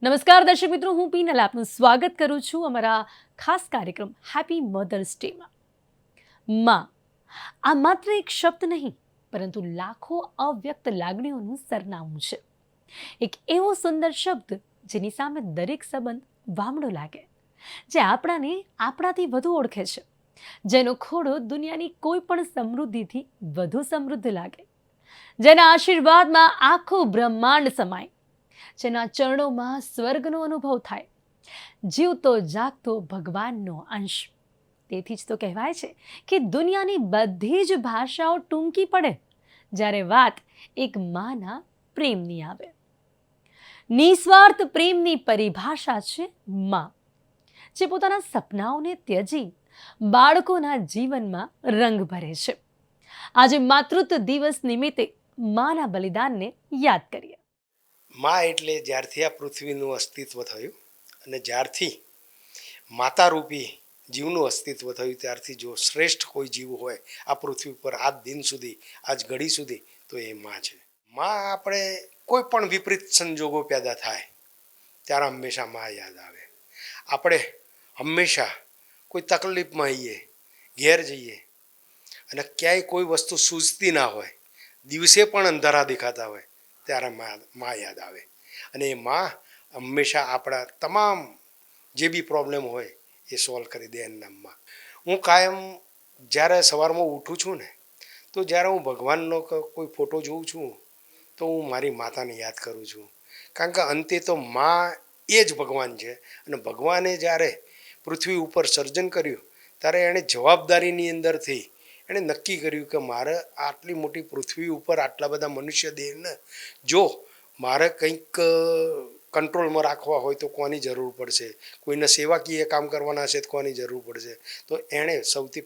નમસ્કાર દર્શક મિત્રો, હું પીનલ આપનું સ્વાગત કરું છું અમારા ખાસ કાર્યક્રમ હેપી મધર્સ ડેમાં. માં આ માત્ર એક શબ્દ નહીં, પરંતુ લાખો અવ્યક્ત લાગણીઓનું સરનામું છે. એક એવો સુંદર શબ્દ જેની સામે દરેક સંબંધ વામડો લાગે, જે આપણાને આપણાથી વધુ ઓળખે છે, જેનો ખોડો દુનિયાની કોઈ પણ સમૃદ્ધિથી વધુ સમૃદ્ધ લાગે, જેના આશીર્વાદમાં આખું બ્રહ્માંડ સમાય, જેના ચરણોમાં સ્વર્ગનો અનુભવ થાય, જીવતો જાગતો ભગવાનનો અંશ. તેથી જ તો કહેવાય છે કે દુનિયાની બધી જ ભાષાઓ ટૂંકી પડે જ્યારે વાત એક માના પ્રેમની આવે. નિસ્વાર્થ પ્રેમની પરિભાષા છે માં, જે પોતાના સપનાઓને ત્યજી બાળકોના જીવનમાં રંગ ભરે છે. આજે માતૃત્વ દિવસ નિમિત્તે માના બલિદાનને યાદ કરીએ. માં એટલે જ્યારથી આ પૃથ્વીનું અસ્તિત્વ થયું અને જ્યારથી માતારૂપી જીવનું અસ્તિત્વ થયું ત્યારથી જો શ્રેષ્ઠ કોઈ જીવ હોય આ પૃથ્વી પર આજ દિન સુધી, આજ ઘડી સુધી, તો એ માં છે. માં આપણે કોઈ પણ વિપરીત સંજોગો પેદા થાય ત્યારે હંમેશા માં યાદ આવે. આપણે હંમેશા કોઈ તકલીફમાં આવીએ, ઘેર જઈએ અને ક્યાંય કોઈ વસ્તુ સૂઝતી ના હોય, દિવસે પણ અંધારા દેખાતા હોય, ત્યારે માં યાદ આવે. અને એ માં હંમેશા આપણા તમામ જે બી પ્રોબ્લેમ હોય એ સોલ્વ કરી દે એના નામમાં. હું કાયમ જ્યારે સવારમાં ઉઠું છું ને, તો જ્યારે હું ભગવાનનો કોઈ ફોટો જોઉં છું તો હું મારી માતાને યાદ કરું છું. કારણ કે અંતે તો માં એ જ ભગવાન છે. અને ભગવાને જ્યારે પૃથ્વી ઉપર સર્જન કર્યું ત્યારે એણે જવાબદારીની અંદરથી એણે નક્કી કર્યું કે મારે આટલી મોટી પૃથ્વી ઉપર આટલા બધા મનુષ્ય દેહને જો મારે કંઈક કંટ્રોલમાં રાખવા હોય તો કોની જરૂર પડશે, કોઈને સેવાકીય કામ કરવાના હશે તો કોની જરૂર પડશે. તો એણે સૌથી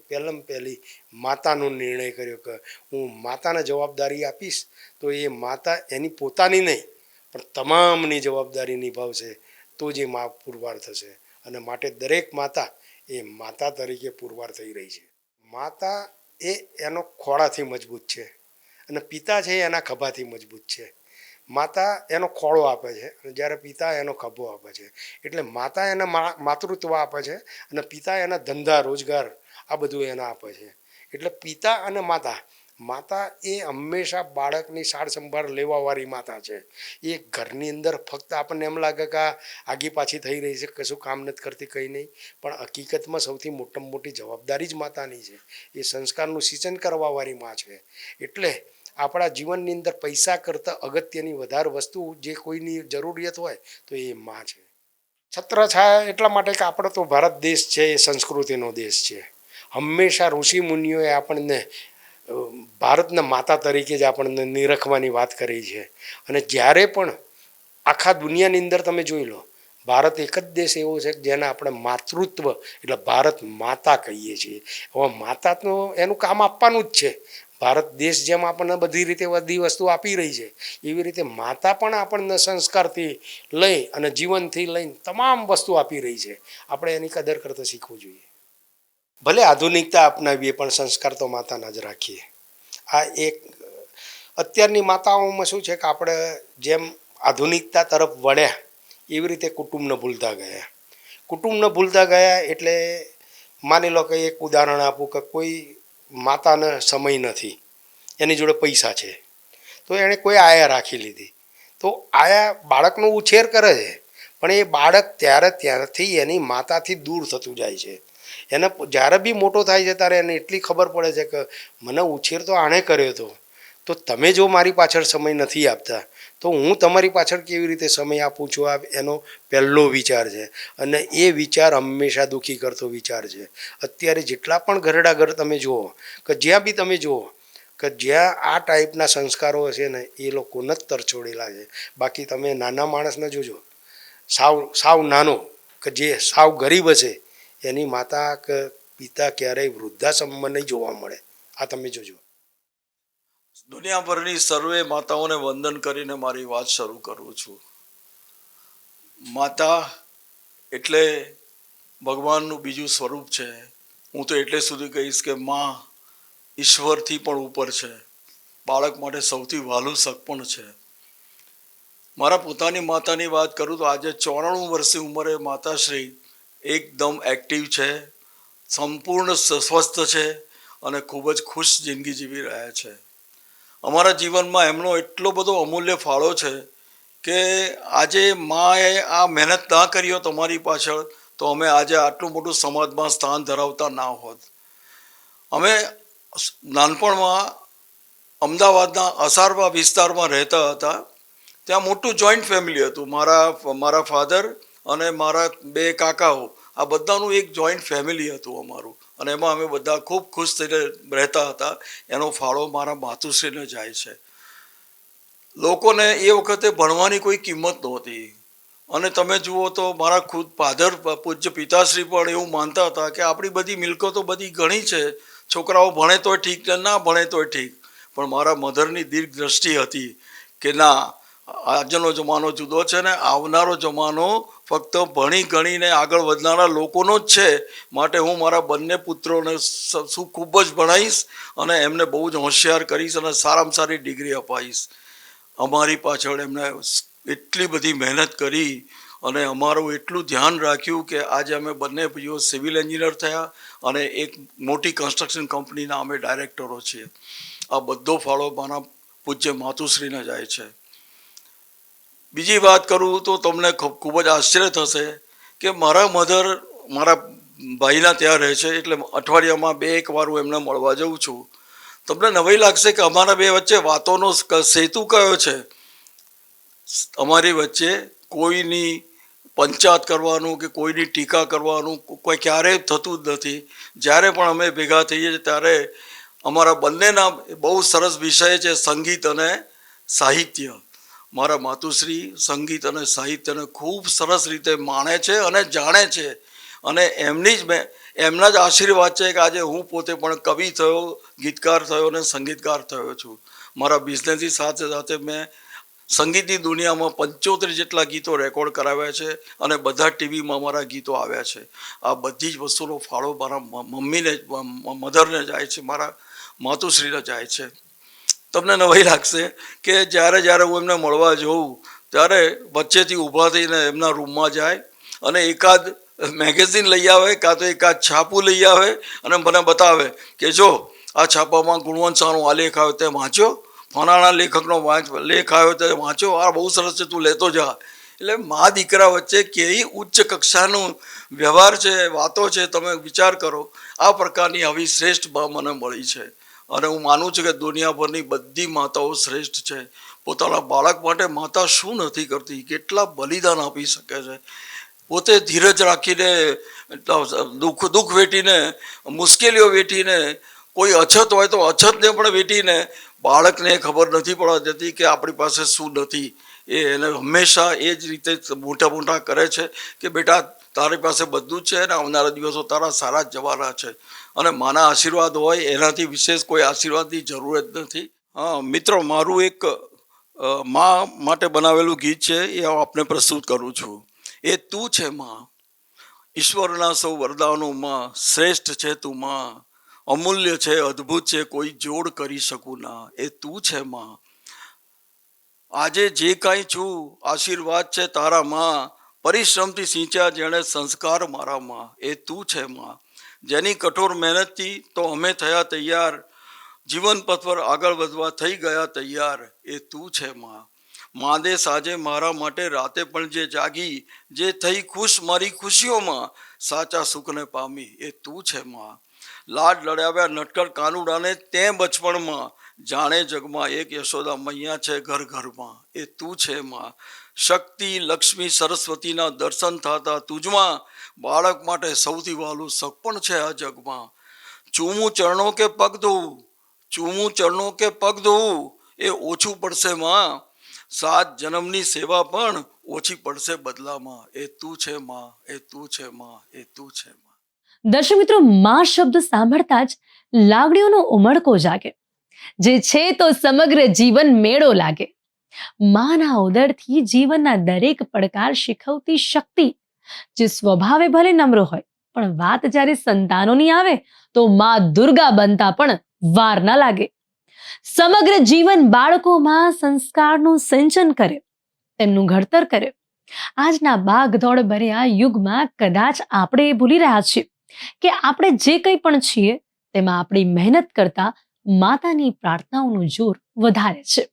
પહેલી માતાનો નિર્ણય કર્યો કે હું માતાને જવાબદારી આપીશ તો એ માતા એની પોતાની નહીં પણ તમામની જવાબદારી નિભાવશે તો જે મા પુરવાર થશે. અને માટે દરેક માતા એ માતા તરીકે પુરવાર થઈ રહી છે. માતા એ એનો ખોળાથી મજબૂત છે અને પિતા છે એના ખભાથી મજબૂત છે. માતા એનો ખોળો આપે છે અને જ્યારે પિતા એનો ખભો આપે છે. એટલે માતા એના માતૃત્વ આપે છે અને પિતા એના ધંધા રોજગાર આ બધું એને આપે છે. એટલે પિતા અને માતા એ હંમેશા બાળકની સાર સંભાળ લેવાવાળી માતા છે. એ ઘરની અંદર ફક્ત આપણને એમ લાગે કે આગી પાછી થઈ રહી છે, કશું કામ નથી કરતી, કંઈ નહીં, પણ હકીકતમાં સૌથી મોટામાં મોટી જવાબદારી જ માતાની છે. એ સંસ્કારનું સિંચન કરવાવાળી માં છે. એટલે આપણા જીવનની અંદર પૈસા કરતાં અગત્યની વધારે વસ્તુ જે કોઈની જરૂરિયાત હોય તો એ માં છે. છત્રછાયા એટલા માટે કે આપણો તો ભારત દેશ છે એ સંસ્કૃતિનો દેશ છે. હંમેશા ઋષિ મુનિઓએ આપણને ભારતના માતા તરીકે જ આપણને નિરખવાની વાત કરી છે. અને જ્યારે પણ આખા દુનિયાની અંદર તમે જોઈ લો, ભારત એક જ દેશ એવો છે જેને આપણે માતૃત્વ એટલે ભારત માતા કહીએ છીએ. હવે માતા તો એનું કામ આપવાનું જ છે. ભારત દેશ જેમ આપણને બધી રીતે બધી વસ્તુ આપી રહી છે એવી રીતે માતા પણ આપણને સંસ્કારથી લઈ અને જીવનથી લઈને તમામ વસ્તુ આપી રહી છે. આપણે એની કદર કરતાં શીખવું જોઈએ. ભલે આધુનિકતા અપનાવીએ પણ સંસ્કાર તો માતાના જ રાખીએ. આ એક અત્યારની માતાઓમાં શું છે કે આપણે જેમ આધુનિકતા તરફ વળ્યા એવી રીતે કુટુંબને ભૂલતા ગયા. કુટુંબને ભૂલતા ગયા એટલે માની લો કે એક ઉદાહરણ આપું કે કોઈ માતાને સમય નથી, એની જોડે પૈસા છે, તો એણે કોઈ આયા રાખી લીધી. તો આયા બાળકનો ઉછેર કરે છે પણ એ બાળક ત્યારથી એની માતાથી દૂર થતું જાય છે. એને જ્યારે બી મોટો થાય છે ત્યારે એને એટલી ખબર પડે છે કે મને ઉછેર તો આણે કર્યો હતો, તો તમે જો મારી પાછળ સમય નથી આપતા તો હું તમારી પાછળ કેવી રીતે સમય આપું છું. આ એનો પહેલો વિચાર છે અને એ વિચાર હંમેશા દુઃખી કરતો વિચાર છે. અત્યારે જેટલા પણ ઘરડા ઘર તમે જુઓ કે જ્યાં બી તમે જુઓ કે જ્યાં આ ટાઈપના સંસ્કારો હશે ને એ લોકોને જ તરછોડેલા છે. બાકી તમે નાના માણસને જોજો, સાવ નાનો કે જે સાવ ગરીબ હશે એની માતા કે પિતા ક્યારેય વૃદ્ધાશ્રમમાં નહીં જોવા મળે. આ તમે જોજો. દુનિયાભરની સર્વે માતાઓને વંદન કરીને મારી વાત શરૂ કરું છું. માતા એટલે ભગવાનનું બીજું સ્વરૂપ છે. હું તો એટલે સુધી કહીશ કે માં ઈશ્વરથી પણ ઉપર છે, બાળક માટે સૌથી વહાલું સગપણ છે. મારા પોતાની માતાની વાત કરું તો આજે 94 વર્ષની ઉંમરે માતાશ્રી એકદમ એક્ટિવ છે, સંપૂર્ણ સ્વસ્થ છે અને ખૂબ જ ખુશ જિંદગી જીવી રહ્યા છે. અમારા જીવનમાં એમનો એટલો બધો અમૂલ્ય ફાળો છે કે આજે માએ આ મહેનત ના કરી હોત અમારી પાછળ તો અમે આજે આટલું મોટું સમાજમાં સ્થાન ધરાવતા ના હોત. અમે નાનપણમાં અમદાવાદના અસારવા વિસ્તારમાં રહેતા હતા. ત્યાં મોટું જોઈન્ટ ફેમિલી હતું. મારા ફાધર અને મારા 2 કાકાઓ, આ બધાનું એક જોઈન્ટ ફેમિલી હતું અમારું, અને એમાં અમે બધા ખૂબ ખુશ થઈને રહેતા હતા. એનો ફાળો મારા માતુશ્રીને જાય છે. લોકોને એ વખતે ભણવાની કોઈ કિંમત નહોતી, અને તમે જુઓ તો મારા ખુદ ફાધર પૂજ્ય પિતાશ્રી પણ એવું માનતા હતા કે આપણી બધી મિલકતો બધી ઘણી છે, છોકરાઓ ભણે તોય ઠીક ને ના ભણે તોય ઠીક. પણ મારા મધરની દીર્ઘ દ્રષ્ટિ હતી કે ના, આજનો જમાનો જુદો છે ને આવનારો જમાનો ફક્ત ભણી ગણીને આગળ વધનારા લોકોનો જ છે. માટે હું મારા બંને પુત્રોને ખૂબ જ ભણાવીશ અને એમને બહુ જ હોશિયાર કરીશ અને સારામાં સારી ડિગ્રી અપાવીશ. અમારી પાછળ એમણે એટલી બધી મહેનત કરી અને અમારું એટલું ધ્યાન રાખ્યું કે આજે અમે બંને ભાઈઓ સિવિલ એન્જિનિયર થયા અને એક મોટી કન્સ્ટ્રક્શન કંપનીના અમે ડાયરેક્ટરો છીએ. આ બધો ફાળો મારા પૂજ્ય માતુશ્રીને જાય છે. બીજી વાત કરું તો તમને ખૂબ જ આશ્ચર્ય થશે કે મારા મધર મારા ભાઈના ત્યાં રહે છે, એટલે અઠવાડિયામાં 2-1 વાર હું એમને મળવા જાઉં છું. તમને નવાઈ લાગશે કે અમારા બે વચ્ચે વાતોનો સેતુ કયો છે. અમારી વચ્ચે કોઈની પંચાત કરવાનું કે કોઈની ટીકા કરવાનું કોઈ ક્યારેય થતું જ નથી. જ્યારે પણ અમે ભેગા થઈએ છીએ ત્યારે અમારા બંનેના બહુ સરસ વિષય છે સંગીત અને સાહિત્ય. મારા માતુશ્રી સંગીત અને સાહિત્યને ખૂબ સરસ રીતે માણે છે અને જાણે છે, અને એમના જ આશીર્વાદ છે કે આજે હું પોતે પણ કવિ થયો, ગીતકાર થયો અને સંગીતકાર થયો છું. મારા બિઝનેસની સાથે સાથે મેં સંગીતની દુનિયામાં 75 જેટલા ગીતો રેકોર્ડ કરાવ્યા છે અને બધા ટીવીમાં મારા ગીતો આવ્યા છે. આ બધી જ વસ્તુનો ફાળો મારા મધરને જાય છે, મારા માતુશ્રીને જાય છે. તમને નવાઈ લાગશે કે જ્યારે હું એમને મળવા જાઉં ત્યારે વચ્ચેથી ઊભા થઈને એમના રૂમમાં જાય અને એકાદ મેગેઝિન લઈ આવે કાં તો એકાદ છાપું લઈ આવે અને મને બતાવે કે જો આ છાપામાં ગુણવંત શાહનો આ લેખ આવ્યો તે વાંચ્યો, ફલાણા લેખકનો લેખ આવ્યો તે વાંચ્યો, આ બહુ સરસ છે, તું લેતો જા. એટલે મા દીકરા વચ્ચે કેવી ઉચ્ચ કક્ષાનો વ્યવહાર છે, વાતો છે. તમે વિચાર કરો, આ પ્રકારની આવી શ્રેષ્ઠ બા મને મળી છે. અને હું માનું છું કે દુનિયાભરની બધી માતાઓ શ્રેષ્ઠ છે. પોતાના બાળક માટે માતા શું નથી કરતી, કેટલા બલિદાન આપી શકે છે. પોતે ધીરજ રાખીને, દુઃખ વેઠીને, મુશ્કેલીઓ વેઠીને, કોઈ અછત હોય તો અછતને પણ વેઠીને બાળકને ખબર નથી પડવા દેતી કે આપણી પાસે શું નથી. એને હંમેશા એ જ રીતે મોટા કરે છે કે બેટા તારી પાસે બધું જ છે અને આવનારા દિવસો તારા સારા જ જવાના છે. અને માના આશીર્વાદ હોય એનાથી વિશેષ કોઈ આશીર્વાદની જરૂર જ નથી. હા મિત્રો, મારું એક મા માટે બનાવેલું ગીત છે, એ આપને પ્રસ્તુત કરું છું. એ તું છે માં, ઈશ્વરના સૌ વરદાનો માં, શ્રેષ્ઠ છે તું માં, અમૂલ્ય છે, અદ્ભુત છે, કોઈ જોડ કરી શકું ના. એ તું છે માં. આજે જે કાંઈ છું આશીર્વાદ છે તારા માં, પરિશ્રમથી સિંચ્યા જેણે સંસ્કાર મારા માં. એ તું છે માં. જેની કઠોર મહેનતથી તો અમે થયા તૈયાર, જીવન પથ પર આગળ વધવા થઈ ગયા તૈયાર. એ તું છે માં. માંદે સાજે મારા માટે રાતે પણ જે જાગી, જે થઈ ખુશ મારી ખુશીઓમાં, સાચા સુખને પામી. એ તું છે માં. લાડ લડાવ્યા નટકર કાનુડાને તે બચપણમાં, જાણે જગમાં એક યશોદા મૈયા છે ઘર ઘરમાં. એ તું છે માં. શક્તિ લક્ષ્મી સરસ્વતીના દર્શન થતા તુજમાં, બાળક માટે સૌથી વહાલું સગપણ છે આ જગમાં. ચૂમું ચરણો કે પગ ધોવું, ચૂમું ચરણો કે પગ ધોવું, એ ઓછું પડશે માં. 7 જન્મની સેવા પણ ઓછી પડશે બદલામાં. એ તું છે માં, એ તું છે માં, એ તું છે માં. દર્શક મિત્રો, માં શબ્દ સાંભળતા જ લાગણીઓનો ઉમળકો જાગે. જે છે તો સમગ્ર જીવન મેળો લાગે. માના ઉદરથી જીવનના દરેક પડકાર શીખવતી શક્તિ, જે સ્વભાવે ભલે નમ્ર હોય, પણ વાત જ્યારે સંતાનોની આવે તો માં દુર્ગા બનતા પણ વાર ન લાગે. સમગ્ર જીવન બાળકોમાં સંસ્કારનું સિંચન કરે, તેમનું ઘડતર કર્યું. આજના ભાગદોડ ભર્યા યુગમાં કદાચ આપણે એ ભૂલી રહ્યા છીએ કે આપણે જે કંઈ પણ છીએ તેમાં આપણી મહેનત કરતા માતાની પ્રાર્થનાઓનું જોર વધારે છે.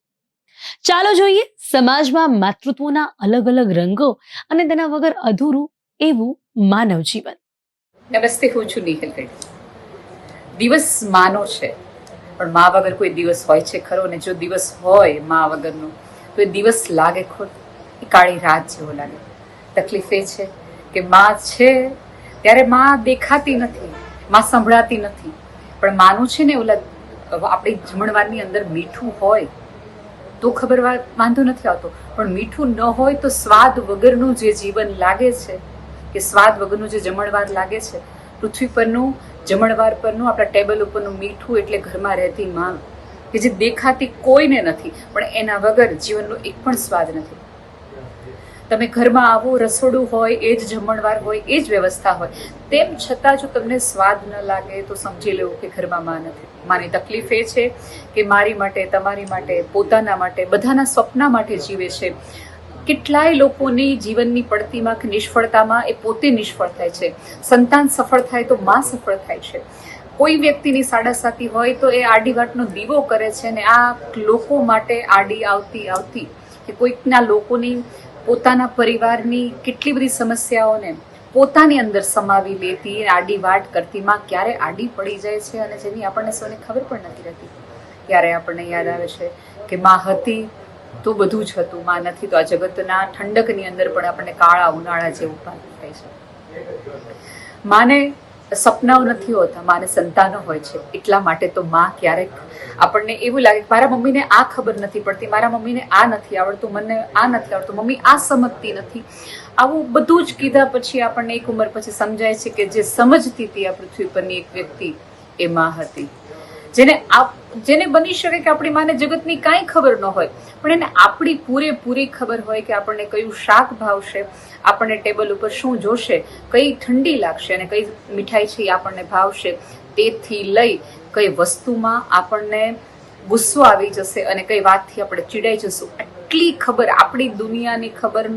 ચાલો જોઈએ સમાજમાં માતૃત્વના અલગ અલગ રંગો અને તેના વગર અધૂરું એવું માનવ જીવન. નમસ્તે, હું છું નિખિલ ગઢવી. દિવસ માનો છે, પણ મા વગર કોઈ દિવસ હોય છે ખરો? ને જો દિવસ હોય મા વગરનો તો એ દિવસ લાગે ખરો? એ કાળી રાત જેવો લાગે. તકલીફ એ છે કે મા છે ત્યારે મા દેખાતી નથી, મા સંભળાતી નથી. પણ માનું છે ને ઓલા આપણી જમણવારની અંદર મીઠું હોય તો ખબર વાંધો નથી આવતો, પણ મીઠું ન હોય તો સ્વાદ વગરનું જે જીવન લાગે છે, કે સ્વાદ વગરનું જે જમણવાર લાગે છે, પૃથ્વી પરનું જમણવાર પરનું આપણા ટેબલ ઉપરનું મીઠું એટલે ઘરમાં રહેતી માં, કે જે દેખાતી કોઈને નથી, પણ એના વગર જીવનનો એક પણ સ્વાદ નથી. તમે ઘરમાં આવો, રસોડું હોય એ જ જમણવાર હોય, એ જ વ્યવસ્થા હોય, તેમ છતાં જો તમને સ્વાદ ન લાગે તો સમજી લેવું કે ઘરમાં માં નથી. માની તકલીફ એ છે કે મારી માટે, તમારી માટે, પોતાના માટે, બધાના સ્વપ્ના માટે જીવે છે. કેટલાય લોકોની જીવનની પડતીમાં કે નિષ્ફળતામાં એ પોતે નિષ્ફળ થાય છે. સંતાન સફળ થાય તો માં સફળ થાય છે. કોઈ વ્યક્તિની સાડાસાતી હોય તો એ આડી વાટનો દીવો કરે છે, ને આ લોકો માટે આડી આવતી કે કોઈકના લોકોની પોતાના પરિવારની કેટલી બધી સમસ્યાઓને પોતાની અંદર સમાવી લેતી આડી વાટ કરતી માં ક્યારે આડી પડી જાય છે અને જેની આપણને સૌને ખબર પણ નથી રહેતી. ત્યારે આપણને યાદ આવે છે કે માં હતી તો બધું જ હતું, માં નથી તો આ જગતના ઠંડકની અંદર પણ આપણને કાળા ઉનાળા જેવું થાય છે. માને સપનાઓ નથી હોતા, માને સંતાનો હોય છે. એટલા માટે તો માં ક્યારેક આપણને એવું લાગે કે મારા મમ્મીને આ ખબર નથી પડતી, મારા મમ્મીને આ નથી આવડતું, મને આ નથી આવડતું, મમ્મી આ સમજતી નથી. આવું બધું જ કીધા પછી આપણને એક ઉંમર પછી સમજાય છે કે જે સમજતી હતી આ પૃથ્વી પરની એક વ્યક્તિ એ માં હતી. જેને બની શકે કે આપણી માને જગતની કાંઈ ખબર ન હોય, પણ એને આપણી પૂરેપૂરી ખબર હોય કે આપણને કયું શાક ભાવશે, આપણને ટેબલ ઉપર શું જોશે, કઈ ઠંડી લાગશે અને કઈ મીઠાઈ છે એ આપણને ભાવશે, તેથી લઈ કઈ વસ્તુમાં આપણને ગુસ્સો આવી જશે અને કઈ વાતથી આપણે ચીડાઈ જશું, આટલી ખબર, આપણી દુનિયાની ખબર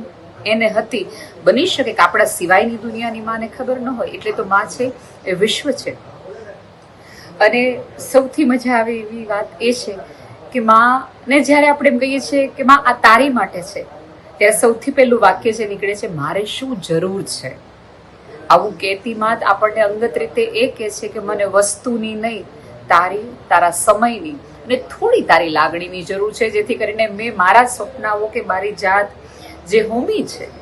એને હતી. બની શકે કે આપણા સિવાયની દુનિયાની માને ખબર ન હોય. એટલે તો માં છે એ વિશ્વ છે. અને સૌથી મજા આવે એવી વાત એ છે કે માને જ્યારે આપણે એમ કહીએ છીએ કે માં આ તારી માટે છે, ત્યારે સૌથી પહેલું વાક્ય જે નીકળે છે, મારે શું જરૂર છે. આવું કહેતી માં આપણને અંગત રીતે એ કહે છે કે મને વસ્તુની નહીં, તારા સમયની અને થોડી તારી લાગણીની જરૂર છે, જેથી કરીને મેં મારા સ્વપ્નાઓ કે મારી જાત જે હોમી છે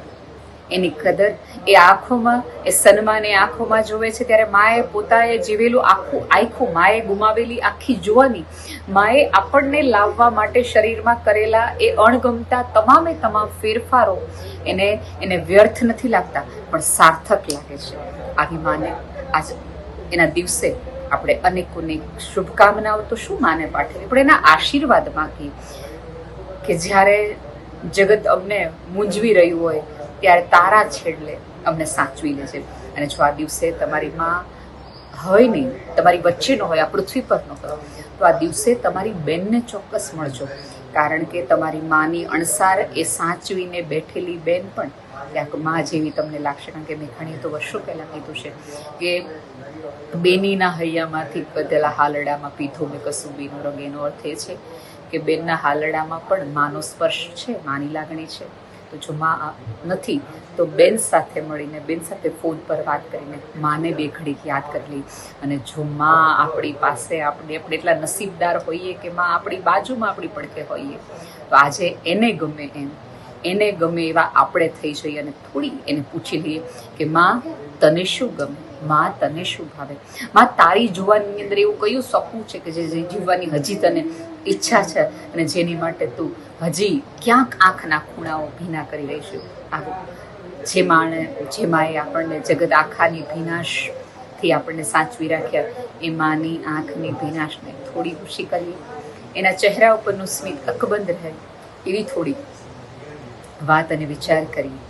એની કદર એ આંખોમાં, એ સન્માન એ આંખોમાં જોવે છે. ત્યારે માએ પોતાએ જીવેલું આખું માએ ગુમાવેલી આખી જુવાની, માએ આપણને લાવવા માટે શરીરમાં કરેલા એ અણગમતા તમામે તમામ ફેરફારો એને વ્યર્થ નથી લાગતા, પણ સાર્થક લાગે છે. આવી માને આજ એના દિવસે આપણે અનેકોને શુભકામનાઓ તો શું માને પાઠવીએ, પણ એના આશીર્વાદ માંગીએ કે જ્યારે જગત અમને મૂંઝવી રહ્યું હોય ત્યારે તારા છેડલે અમને સાચવી લે છે. અને જો આ દિવસે તમારી માં હોય નહીં, તમારી વચ્ચે ન હોય, આ પૃથ્વી પર ન હોય, તો આ દિવસે તમારી બેનને ચોક્કસ મળજો. કારણ કે તમારી માની અણસાર એ સાચવીને બેઠેલી બેન પણ ક્યાંક માં જેવી તમને લાગશે. કારણ કે મેં ઘણી તો વર્ષો પહેલાં કીધું છે કે બેનીના હૈયામાંથી બધેલા હાલડામાં પીધો મેં કસુંબીનો રંગ. એનો અર્થ એ છે કે બેનના હાલડામાં પણ માનો સ્પર્શ છે, માની લાગણી છે. તો જો માં નથી તો બેન સાથે મળીને, બેન સાથે ફોન પર વાત કરીને માને બે ઘડી યાદ કરી લઈ. અને જો માં આપણી પાસે, આપણે એટલા નસીબદાર હોઈએ કે માં આપણી બાજુમાં, આપણી પડખે હોઈએ, તો આજે એને ગમે એમ, એને ગમે એવા આપણે થઈ જઈએ અને થોડી એને પૂછી લઈએ કે માં તને શું ગમે, માં તને શું ભાવે, માં તારી જોવાની અંદર એવું કયું સપનું છે કે જે જીવવાની હજી તને ઈચ્છા છે અને જેની માટે તું હજી ક્યાંક આંખના ખૂણાઓ ભીના કરી રહીશું. આવું જે માએ આપણને જગત આખાની ભીનાશથી આપણને સાચવી રાખ્યા, એ માની આંખની ભીનાશને થોડી ઓછી કરીએ, એના ચહેરા ઉપરનું સ્મિત અકબંધ રહે એવી થોડી વાત અને વિચાર કરીએ.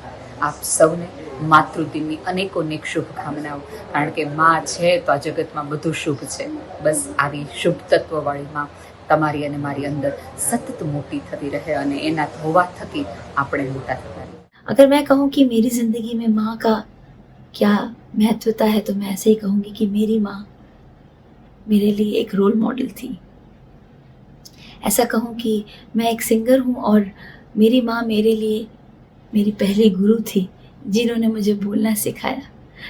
આપ સૌને માતૃદિનની અનેકોનેક શુભકામનાઓ. કારણ કે માં છે તો આ જગતમાં બધું શુભ છે. બસ આવી શુભ તત્વવાળી માં તમારી અને મારી અંદર સતત મોટી થતી રહે અને એના હોવા થકી આપણે મોટા થતા રહીએ. अगर मैं कहूँ कि मेरी ज़िंदगी में माँ का क्या महत्वता है तो मैं ऐसे ही कहूँगी कि मेरी माँ मेरे लिए एक रोल मॉडल थी. ऐसा कहूँ कि मैं एक सिंगर हूँ और मेरी माँ मेरे लिए मेरी पहली गुरु थी जिन्होंने मुझे बोलना सिखाया.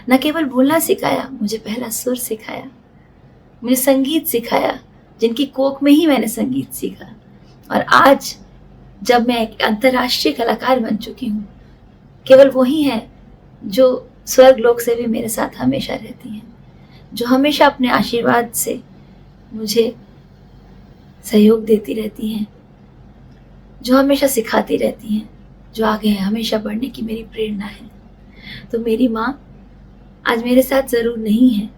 न केवल बोलना सिखाया, मुझे पहला सुर सिखाया, मुझे संगीत सिखाया, जिनकी कोख में ही मैंने संगीत सीखा. और आज जब मैं एक अंतर्राष्ट्रीय कलाकार बन चुकी हूँ, केवल वही हैं जो स्वर्ग लोक से भी मेरे साथ हमेशा रहती हैं, जो हमेशा अपने आशीर्वाद से मुझे सहयोग देती रहती हैं, जो हमेशा सिखाती रहती हैं, जो आगे हमेशा बढ़ने की मेरी प्रेरणा है. तो मेरी माँ आज मेरे साथ ज़रूर नहीं है,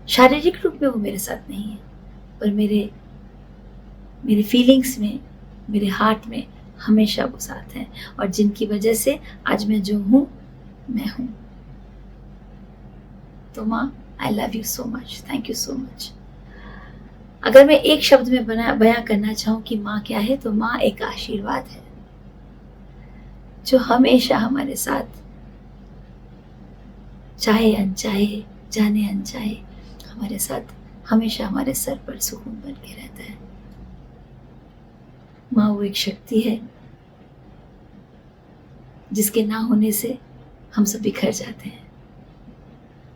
शारीरिक रूप में वो मेरे साथ नहीं है, पर मेरे फीलिंग्स में, मेरे हार्ट में हमेशा वो साथ हैं और जिनकी वजह से आज मैं जो हूँ मैं हूँ. तो माँ, I love you so much, thank you so much. अगर मैं एक शब्द में बयां करना चाहूँ कि माँ क्या है, तो माँ एक आशीर्वाद है जो हमेशा हमारे साथ, चाहे अनचाहे, जाने अनचाहे, हमारे साथ हमेशा हमारे सर पर सुकून बन के रहता है. माँ वो एक शक्ति है जिसके ना होने से हम सब बिखर जाते हैं.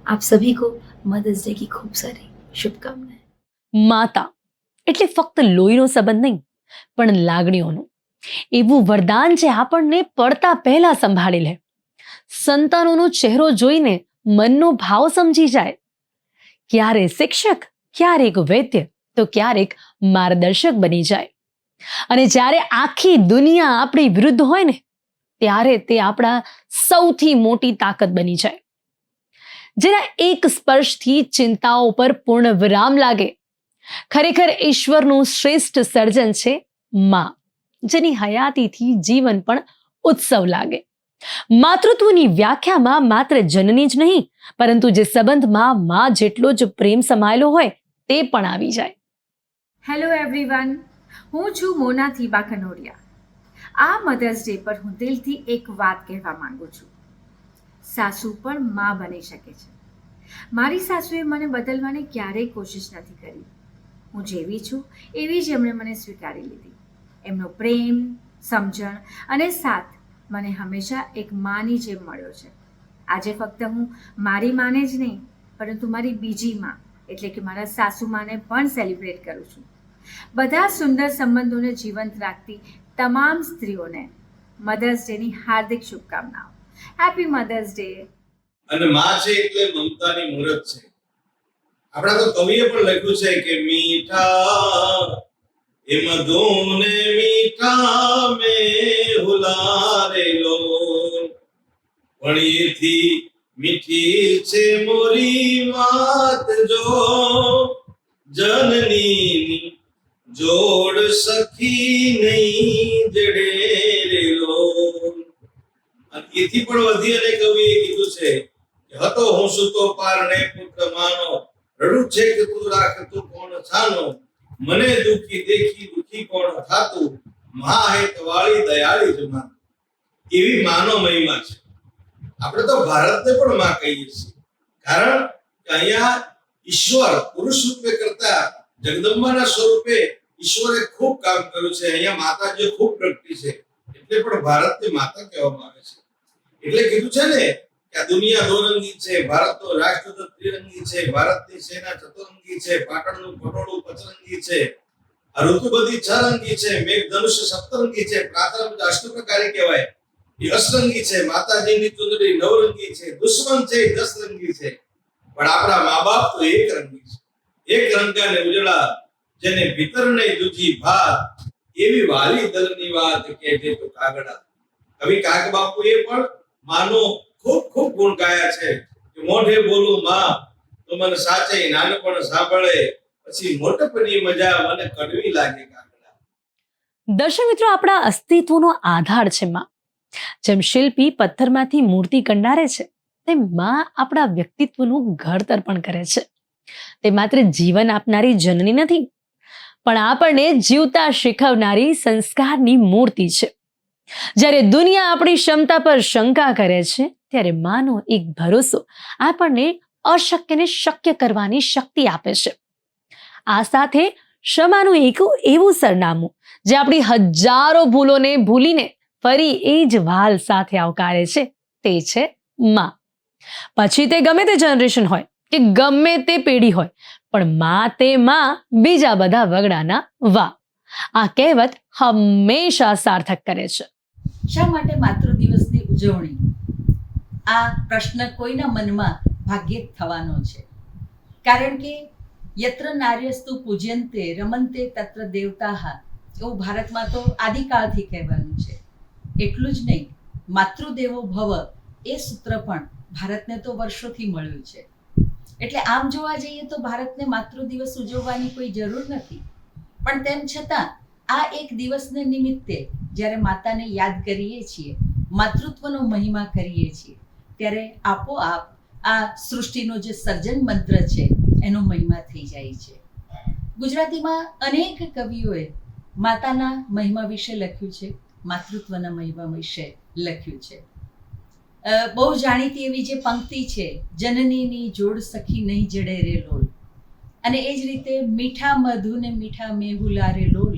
आप सभी को मदर्स डे की खूब सारी शुभकामनाएं. માતા એટલે ફક્ત લોહીનો સંબંધ નહીં, પણ લાગણીઓનું એવું વરદાન જે આપણને પડતા પહેલા સંભાળી લે. સંતાનોનો ચહેરો જોઈને મનનો ભાવ સમજી જાય. ક્યારે શિક્ષક, ક્યારેક વૈદ્ય, તો ક્યારેક માર્ગદર્શક બની જાય. અને જ્યારે આખી દુનિયા આપણી વિરુદ્ધ હોય ને, ત્યારે તે આપણા સૌથી મોટી તાકાત બની જાય. જેના એક સ્પર્શથી ચિંતાઓ પર પૂર્ણ વિરામ લાગે. ખરેખર ઈશ્વરનું શ્રેષ્ઠ સર્જન છે માં, જેની હયાતીથી જીવન પણ ઉત્સવ લાગે. માતૃત્વની વ્યાખ્યામાં માત્ર જનની જ નહીં, પરંતુ જે સંબંધમાં માં જેટલો જ પ્રેમ સમાયેલો હોય તે પણ આવી જાય. હેલો એવરીવન, હું છું મોના થીબા કનોડિયા. આ મધર્સ ડે પર હું દિલથી એક વાત કહેવા માંગુ છું. સાસુ પણ માં બની શકે છે. મારી સાસુએ મને બદલવાની ક્યારેય કોશિશ નથી કરી. હું જેવી છું એવી જ એમણે મને સ્વીકારી લીધી. એમનો પ્રેમ, સમજણ અને સાથ મને હંમેશા એક માની જેમ મળ્યો છે. આજે ફક્ત હું મારી માને જ નહીં, પરંતુ મારી બીજી માં એટલે કે મારા સાસુ માને પણ સેલિબ્રેટ કરું છું. બધા સુંદર સંબંધોને જીવંત રાખતી તમામ સ્ત્રીઓને મધર્સ ડેની હાર્દિક શુભકામનાઓ. Happy mother's day. અને માં છે એટલે મમતાની મૂરત છે. આપણા તો કવિએ પણ લખ્યું છે કે મીઠા એ મધુને મીઠા મે હુલારેલો, પણ એથી મીઠી છે મોરી વાત જો જનની જોડ સખી નહીં જડે રેલો. એથી પણ વધી અને કવિએ કીધું છે કે હતો હું સુતો પારણે પુત્ર માનો, રડું છે કે તું રાખ તું કોણ છાનો, મને દુખી દેખી દુખી કોણ થાતું, મા હેત વાળી દયાળી જ માં. એવી માનો મહિમા છે. આપણે તો ભારતને પણ માં કહીએ છીએ, કારણ કે અહીંયા ઈશ્વર પુરુષ રૂપે કરતા જગદંબાના સ્વરૂપે ઈશ્વરે ખૂબ કામ કર્યું છે. અહીંયા માતાજી ખૂબ પ્રગટી છે, એટલે પણ ભારતની માતા કહેવામાં આવે છે. એટલે કીધું છે ને કે આ દુનિયા દોરંગી છે, ભારતનો રાષ્ટ્રધ્વજ ત્રિરંગી છે, ભારતની સેના ચતુરંગી છે, પાટણનું પટોળું પચરંગી છે, આ ઋતુ બધી છરંગી છે, મેઘધનુષ્ય સપ્તરંગી છે, પ્રાતઃ અષ્ટપ્રકારી કહેવાય એ અષ્ટરંગી છે, માતાજીની ચુંદડી નવરંગી છે, દુશ્મન છે એ 10 રંગી છે, પણ આપણા મા બાપ તો એક રંગી છે. એક રંગાને ઉજળા જેને ભીતર નહીં દૂજી ભાત, એવી વાલી દલની વાત કે જે તો કાગડા. કવિ કાગ બાપુએ પણ માનો ખૂબ ખૂબ ગુણ ગાયા છે કે મોઢે બોલું માં તો મને સાચે નાનપણ સાંભળે, પછી મોટપની મજા મને કડવી લાગે કાગડા. દર્શક મિત્રો, આપણા અસ્તિત્વનો આધાર છે માં. જેમ શિલ્પી પથ્થરમાંથી મૂર્તિ કંડારે છે, તેમ માં આપણા વ્યક્તિત્વનું ઘડતર પણ કરે છે. તે માત્ર જીવન આપનારી જનની નથી, પણ આપણને જીવતા શીખવનારી સંસ્કારની મૂર્તિ છે. જ્યારે દુનિયા આપણી ક્ષમતા પર શંકા કરે છે, ત્યારે માનો એક ભરોસો આપણને અશક્યને શક્ય કરવાની શક્તિ આપે છે. આ સાથે ક્ષમાનું એક એવું સરનામું જે આપણી હજારો ભૂલોને ભૂલીને ફરી એ જ વાલ સાથે આવકારે છે, તે છે માં. પછી તે ગમે તે જનરેશન હોય કે ગમે તે પેઢી હોય, પણ માં તે માં, બીજા બધા વગડાના વા. આ કહેવત હંમેશા સાર્થક કરે છે. શા માટે માતૃ દિવસની ઉજવણી? આ પ્રશ્ન કોઈના મનમાં ભાગ્યે જ થવાનો છે. કારણ કે યત્ર નાર્યસ્તુ પૂજ્યંતે રમંતે તત્ર દેવતાઃ, એવું ભારતમાં તો આદિકાળથી કહેવાનું છે. એટલું જ નહીં, માતૃદેવો ભવ એ સૂત્ર પણ ભારતને તો વર્ષોથી મળ્યું છે. એટલે આમ જોવા જઈએ તો ભારતને માતૃ દિવસ ઉજવવાની કોઈ જરૂર નથી. પણ તેમ છતાં આ એક દિવસને નિમિત્તે જ્યારે માતાને યાદ કરીએ છીએ, માતૃત્વનો મહિમા કરીએ છીએ, ત્યારે આપોઆપ આ સૃષ્ટિનો જે સર્જન મંત્ર છે એનો મહિમા થઈ જાય છે. ગુજરાતીમાં અનેક કવિઓએ માતાના મહિમા વિશે લખ્યું છે, માતૃત્વના મહિમા વિશે લખ્યું છે. બહુ જાણીતી એવી જે પંક્તિ છે, જનનીની જોડ સખી નહીં જડે રે લોલ, અને એ જ રીતે મીઠા મધુ ને મીઠા મેહુલા રે લોલ,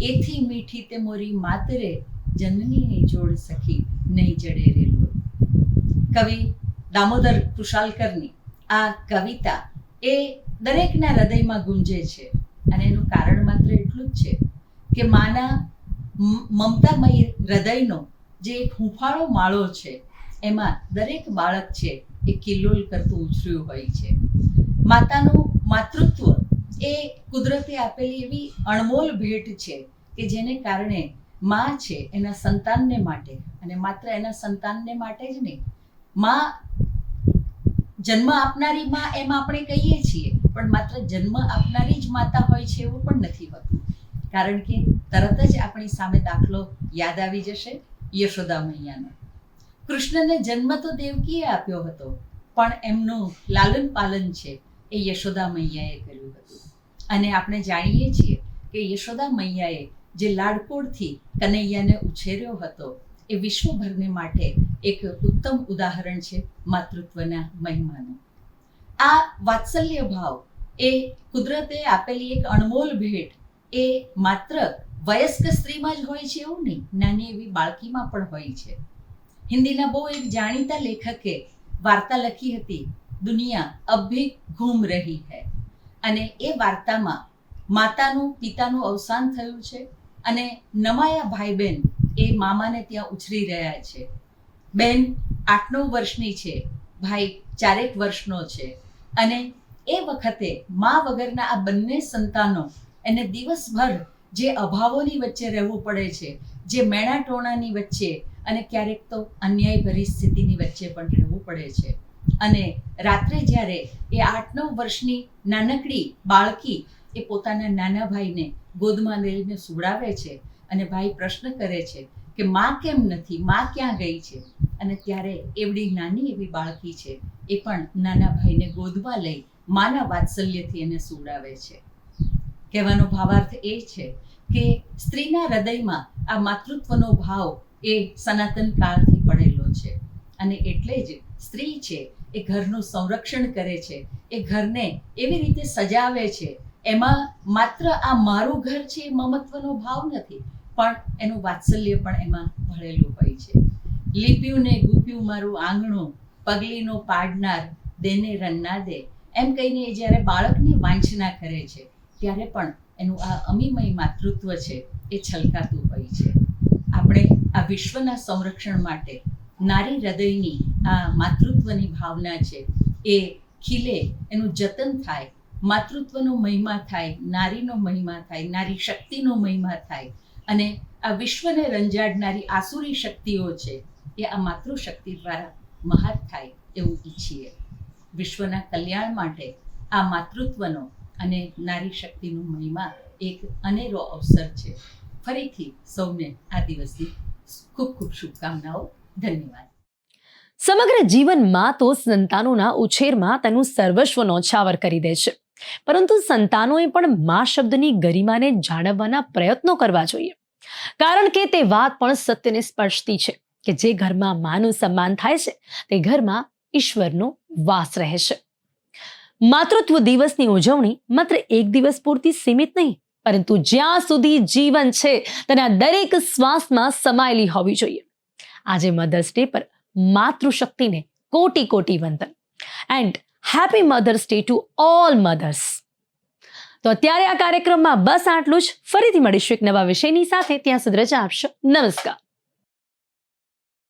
એથી મીઠી તે મોરી માતરે, જનનીની જોડ સખી નહીં જડે રે લોલ. કવિ દામોદર કુશાલકરની આ કવિતા એ દરેકના હૃદયમાં ગુંજે છે. અને એનું કારણ માત્ર એટલું જ છે કે માના મમતામય હૃદયનો જે એક હુંફાળો માળો છે, એમાં દરેક બાળક છે એ કિલ્લોલ કરતું ઉછર્યું હોય છે. માતાનું માતૃત્વ એ કુદરતે આપેલી એવી અણમોલ ભેટ છે કે જેને કારણે માં છે એના સંતાનને માટે, અને માત્ર એના સંતાનને માટે જ નહીં, માં જન્મ આપનારી માં એમ આપણે કહીએ છીએ, પણ માત્ર જન્મ આપનારી જ માતા હોય છે એવું પણ નથી હોતું. કારણ કે તરત જ આપણી સામે દાખલો યાદ આવી જશે યશોદા મૈયાનો. કૃષ્ણને જન્મ તો દેવકીએ આપ્યો હતો, પણ એમનું લાલન પાલન છે એ યશોદા મૈયાએ કર્યું હતું. અને આપણે જાણીએ છીએ કે યશોદા મૈયાએ જે લાડકોડથી કનૈયાને ઉછેર્યો હતો, એ વિશ્વભરને માટે એક ઉત્તમ ઉદાહરણ છે માતૃત્વના મહિમાનું. આ વાત્સલ્ય ભાવ એ કુદરતે આપેલી એક અણમોલ ભેટ એ માત્ર વયસ્ક સ્ત્રીમાં જ હોય છે એવું નહીં, નાની એવી બાળકીમાં પણ હોય છે. હિન્દીના બહુ એક જાણીતા લેખકે વાર્તા લખી હતી, દુનિયા અબ ભી ઘૂમ રહી હૈ. અને એ વાર્તામાં માતાનું પિતાનું અવસાન થયું છે અને નમાયા ભાઈ બહેન એ મામાને ત્યાં ઉછરી રહ્યા છે. બેન 8-9 વર્ષની છે, ભાઈ 4 વર્ષનો છે. અને એ વખતે મા વગરના આ બંને સંતાનો એને દિવસભર જે અભાવોની વચ્ચે રહેવું પડે છે, જે મેણાટોણાની વચ્ચે અને ક્યારેક તો અન્યાય પરિસ્થિતિની વચ્ચે પણ રહેવું પડે છે. અને રાત્રે જ્યારે એ 8-9 વર્ષની નાનકડી બાળકી એ પોતાના નાના ભાઈને ગોદમાં લઈને સુવડાવે છે અને ભાઈ પ્રશ્ન કરે છે કે માં કેમ નથી, માં ક્યાં ગઈ છે? અને ત્યારે એવડી નાની એવી બાળકી છે એ પણ નાના ભાઈને ગોદમાં લઈ માના વાત્સલ્યથી એને સુવડાવે છે. કહેવાનો ભાવાર્થ એ છે કે સ્ત્રીના હૃદયમાં આ માતૃત્વનો ભાવ એ સનાતન કાળથી પડેલો છે. અને એટલે જ સ્ત્રી છે એ ઘરનું સંરક્ષણ કરે છે, એ ઘરને એવી રીતે સજાવે છે. એમાં માત્ર આ મારું ઘર છે એ મમત્વનો ભાવ નથી, પણ એનું વાત્સલ્ય પણ એમાં ભળેલું હોય છે. લીપ્યું ને ગૂપ્યું મારું આંગણું, પગલીનો પાડનાર દેને રન્ના દે, એમ કહીને એ જ્યારે બાળકની વાંછના કરે છે ત્યારે પણ એનું આ અમીમય માતૃત્વ છે એ છલકાતું હોય છે. આપણે આ વિશ્વના સંરક્ષણ માટે નારી હૃદયની આ માતૃત્વની ભાવના છે એ ખીલે, એનું જતન થાય, માતૃત્વનો મહિમા થાય, નારીનો મહિમા થાય, નારી શક્તિનો મહિમા થાય. અને આ વિશ્વને રંજાડનારી આસુરી શક્તિઓ છે એ આ માતૃશક્તિ દ્વારા મહાત થાય એવું ઈચ્છીએ. વિશ્વના કલ્યાણ માટે આ માતૃત્વનો અને નારી શક્તિનો મહિમા એક અનેરો અવસર છે. ફરીથી સૌને આ દિવસની ખૂબ ખૂબ શુભકામનાઓ. ધન્યવાદ. સમગ્ર જીવનમાં તો સંતાનોના ઉછેરમાં તેનું સર્વસ્વ ન્યોછાવર કરી દે છે. પરંતુ સંતાનોએ પણ મા શબ્દની ગરિમાને જાળવવાના પ્રયત્નો કરવા જોઈએ, કારણ કે તે વાત પણ સત્યને સ્પર્શતી છે કે જે ઘરમાં માનું સન્માન થાય છે તે ઘરમાં ઈશ્વરનો વાસ રહે છે. માતૃત્વ દિવસની ઉજવણી માત્ર એક દિવસ પૂરતી સીમિત નહીં, પરંતુ જ્યાં સુધી જીવન છે તેના દરેક શ્વાસમાં સમાયેલી હોવી જોઈએ. આજે મધર્સ ડે પર માતૃશક્તિને કોટી કોટી વંદન and happy mother's day to all mothers. તો અત્યારે આ કાર્યક્રમમાં બસ આટલું જ. ફરીથી મળીશું એક નવા વિષયની સાથે. ત્યાં સુધી રજા આપશો. નમસ્કાર.